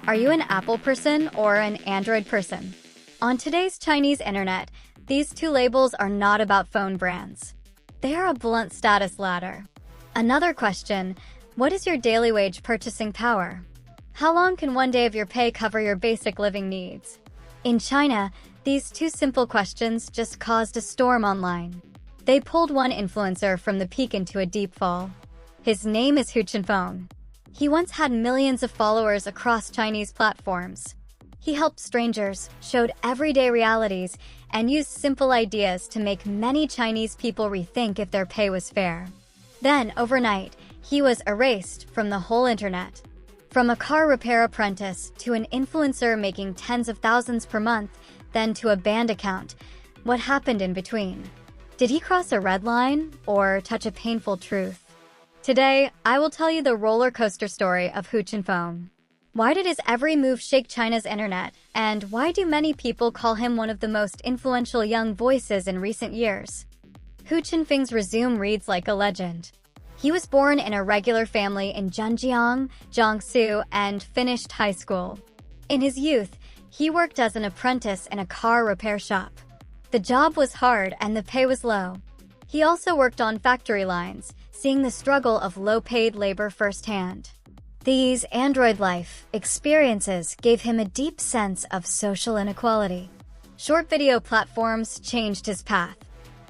Are you an Apple person or an Android person? On today's Chinese internet, these two labels are not about phone brands. They are a blunt status ladder. Another question, what is your daily wage purchasing power? How long can one day of your pay cover your basic living needs? In China, these two simple questions just caused a storm online. They pulled one influencer from the peak into a deep fall. His name is Hu Qinfeng. He once had millions of followers across Chinese platforms. He helped strangers, showed everyday realities, and used simple ideas to make many Chinese people rethink if their pay was fair. Then, overnight, he was erased from the whole internet. From a car repair apprentice to an influencer making tens of thousands per month, then to a banned account, what happened in between? Did he cross a red line or touch a painful truth? Today, I will tell you the roller coaster story of Hu Qinfeng. Why did his every move shake China's internet, and why do many people call him one of the most influential young voices in recent years? Hu Qinfeng's resume reads like a legend. He was born in a regular family in Zhenjiang, Jiangsu, and finished high school. In his youth, he worked as an apprentice in a car repair shop. The job was hard and the pay was low. He also worked on factory lines, seeing the struggle of low-paid labor firsthand. These Android life experiences gave him a deep sense of social inequality. Short video platforms changed his path.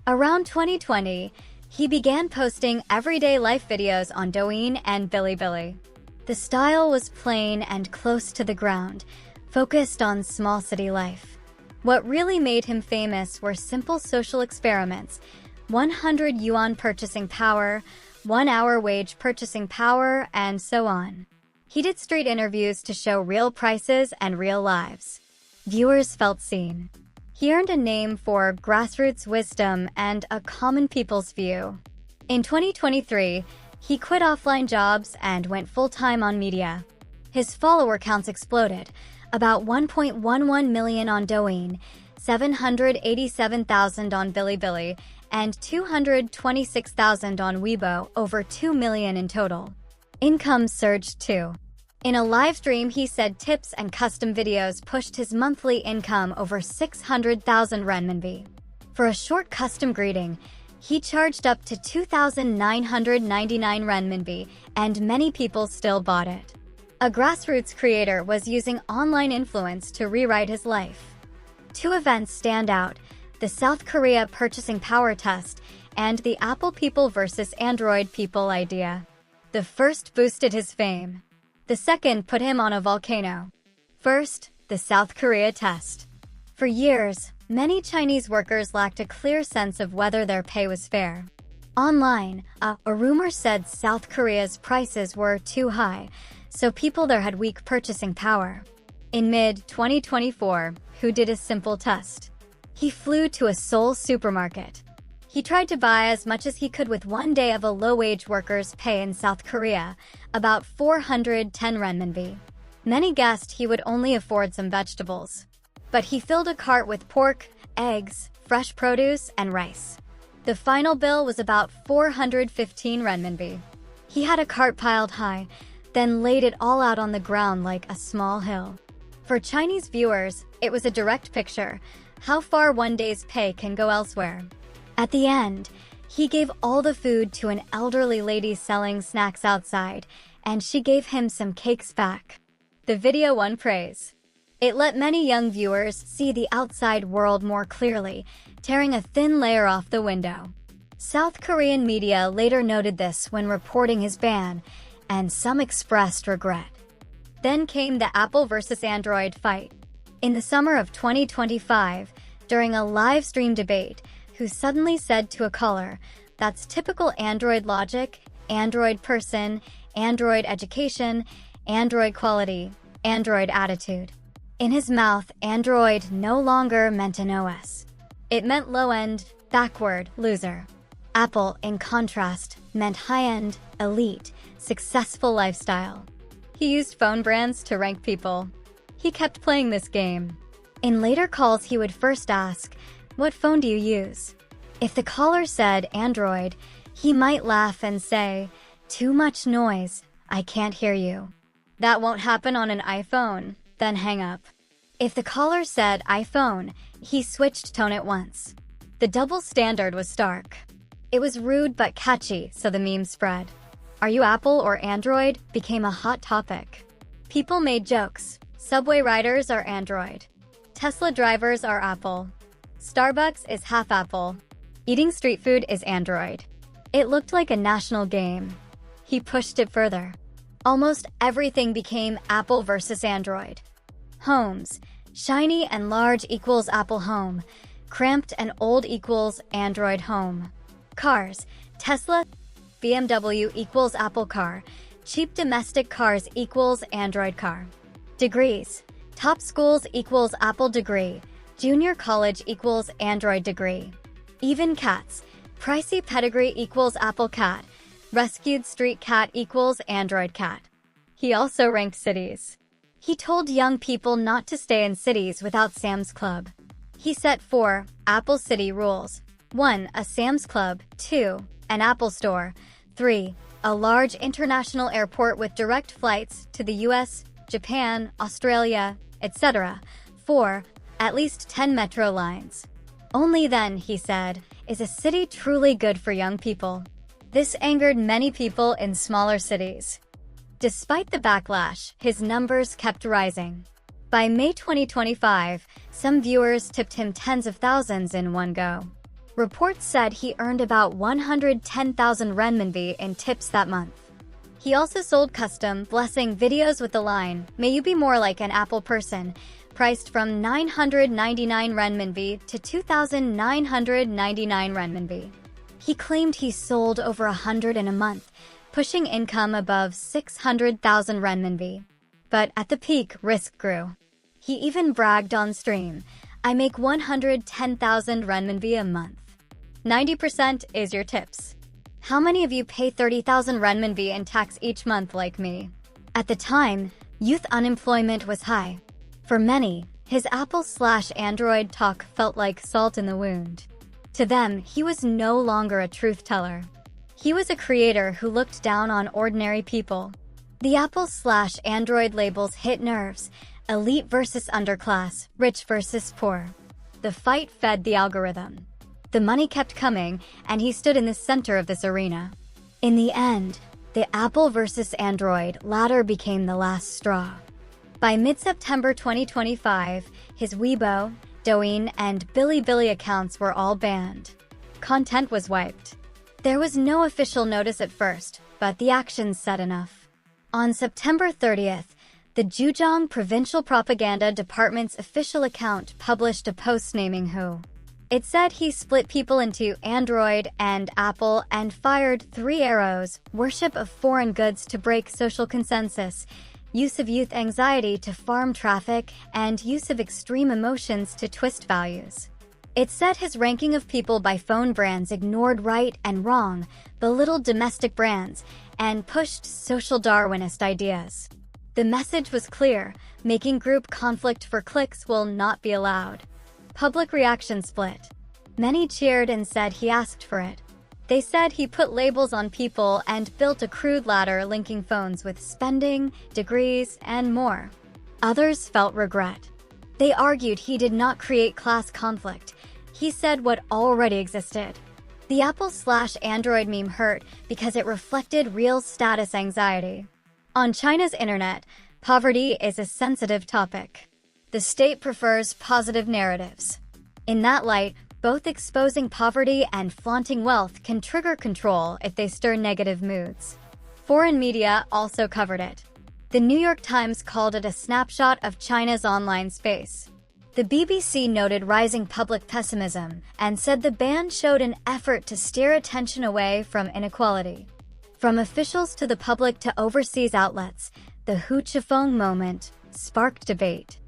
Around 2020, he began posting everyday life videos on Douyin and Bilibili. The style was plain and close to the ground, focused on small city life. What really made him famous were simple social experiments: 100 yuan purchasing power, 1 hour wage purchasing power, and so on. He did street interviews to show real prices and real lives. Viewers felt seen. He earned a name for grassroots wisdom and a common people's view. In 2023, he quit offline jobs and went full-time on media. His follower counts exploded, about 1.11 million on Douyin, 787,000 on Bilibili, and 226,000 on Weibo, over 2 million in total. Income surged too. In a live stream, he said tips and custom videos pushed his monthly income over 600,000 renminbi. For a short custom greeting, he charged up to 2,999 renminbi, and many people still bought it. A grassroots creator was using online influence to rewrite his life. Two events stand out: the South Korea purchasing power test and the Apple people versus Android people idea. The first boosted his fame. The second put him on a volcano. First, the South Korea test. For years, many Chinese workers lacked a clear sense of whether their pay was fair. Online, a rumor said South Korea's prices were too high, so people there had weak purchasing power. In mid-2024, Hu did a simple test. He flew to a Seoul supermarket. He tried to buy as much as he could with 1 day of a low-wage worker's pay in South Korea, about 410 renminbi. Many guessed he would only afford some vegetables. But he filled a cart with pork, eggs, fresh produce, and rice. The final bill was about 415 renminbi. He had a cart piled high, then laid it all out on the ground like a small hill. For Chinese viewers, it was a direct picture: how far one day's pay can go elsewhere. At the end, he gave all the food to an elderly lady selling snacks outside, and she gave him some cakes back. The video won praise. It let many young viewers see the outside world more clearly, tearing a thin layer off the window. South Korean media later noted this when reporting his ban, and some expressed regret. Then came the Apple versus Android fight. In the summer of 2025, during a live stream debate, Hu suddenly said to a caller, "That's typical Android logic, Android person, Android education, Android quality, Android attitude." In his mouth, Android no longer meant an OS. It meant low-end, backward, loser. Apple, in contrast, meant high-end, elite, successful lifestyle. He used phone brands to rank people. He kept playing this game. In later calls, he would first ask, "What phone do you use?" If the caller said Android, he might laugh and say, "Too much noise, I can't hear you." That won't happen on an iPhone. Then hang up. If the caller said iPhone, he switched tone at once. The double standard was stark. It was rude but catchy, so the meme spread. Are you Apple or Android became a hot topic. People made jokes. Subway riders are Android. Tesla drivers are Apple. Starbucks is half Apple. Eating street food is Android. It looked like a national game. He pushed it further. Almost everything became Apple versus Android. Homes. Shiny and large equals Apple Home. Cramped and old equals Android Home. Cars. Tesla, BMW equals Apple Car. Cheap domestic cars equals Android Car. Degrees. Top schools equals Apple degree. Junior college equals Android degree. Even cats. Pricey pedigree equals Apple cat. Rescued street cat equals Android cat. He also ranked cities. He told young people not to stay in cities without Sam's Club. He set 4 Apple City rules. 1. A Sam's Club. 2. An Apple Store. 3. A large international airport with direct flights to the US, Japan, Australia, etc. 4. At least 10 metro lines. Only then, he said, is a city truly good for young people. This angered many people in smaller cities. Despite the backlash, his numbers kept rising. By May 2025, some viewers tipped him tens of thousands in one go. Reports said he earned about 110,000 renminbi in tips that month. He also sold custom blessing videos with the line, "May you be more like an Apple person," priced from 999 renminbi to 2,999 renminbi. He claimed he sold over 100 in a month, pushing income above 600,000 renminbi. But at the peak, risk grew. He even bragged on stream, "I make 110,000 renminbi a month. 90% is your tips. How many of you pay 30,000 renminbi in tax each month like me?" At the time, youth unemployment was high. For many, his Apple/Android talk felt like salt in the wound. To them, he was no longer a truth teller. He was a creator who looked down on ordinary people. The Apple/Android labels hit nerves: elite versus underclass, rich versus poor. The fight fed the algorithm. The money kept coming, and he stood in the center of this arena. In the end, the Apple versus Android ladder became the last straw. By mid-September 2025, his Weibo, Douyin, and Bilibili accounts were all banned. Content was wiped. There was no official notice at first, but the actions said enough. On September 30th, the Zhejiang Provincial Propaganda Department's official account published a post naming Hu. It said he split people into Android and Apple and fired 3 arrows: worship of foreign goods to break social consensus, use of youth anxiety to farm traffic, and use of extreme emotions to twist values. It said his ranking of people by phone brands ignored right and wrong, belittled domestic brands, and pushed social Darwinist ideas. The message was clear: making group conflict for clicks will not be allowed. Public reaction split. Many cheered and said he asked for it. They said he put labels on people and built a crude ladder linking phones with spending, degrees, and more. Others felt regret. They argued he did not create class conflict. He said what already existed. The Apple/Android meme hurt because it reflected real status anxiety. On China's internet, poverty is a sensitive topic. The state prefers positive narratives. In that light, both exposing poverty and flaunting wealth can trigger control if they stir negative moods. Foreign media also covered it. The New York Times called it a snapshot of China's online space. The BBC noted rising public pessimism and said the ban showed an effort to steer attention away from inequality. From officials to the public to overseas outlets, the Hu Qifeng moment sparked debate.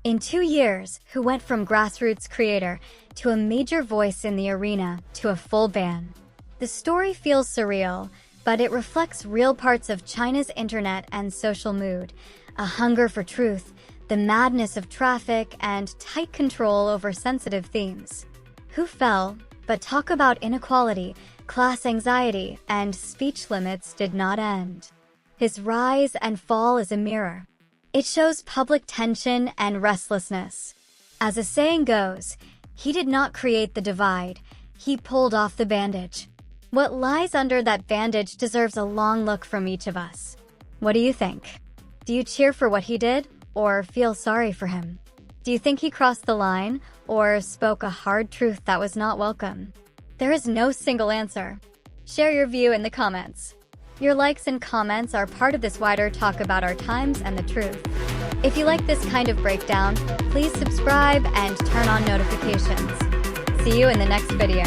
In 2 years, Hu went from grassroots creator to a major voice in the arena to a full ban. The story feels surreal, but it reflects real parts of China's internet and social mood: a hunger for truth, the madness of traffic, and tight control over sensitive themes. Hu fell, but talk about inequality, class anxiety, and speech limits did not end. His rise and fall is a mirror. It shows public tension and restlessness. As a saying goes, he did not create the divide, he pulled off the bandage. What lies under that bandage deserves a long look from each of us. What do you think? Do you cheer for what he did, or feel sorry for him? Do you think he crossed the line, or spoke a hard truth that was not welcome? There is no single answer. Share your view in the comments. Your likes and comments are part of this wider talk about our times and the truth. If you like this kind of breakdown, please subscribe and turn on notifications. See you in the next video.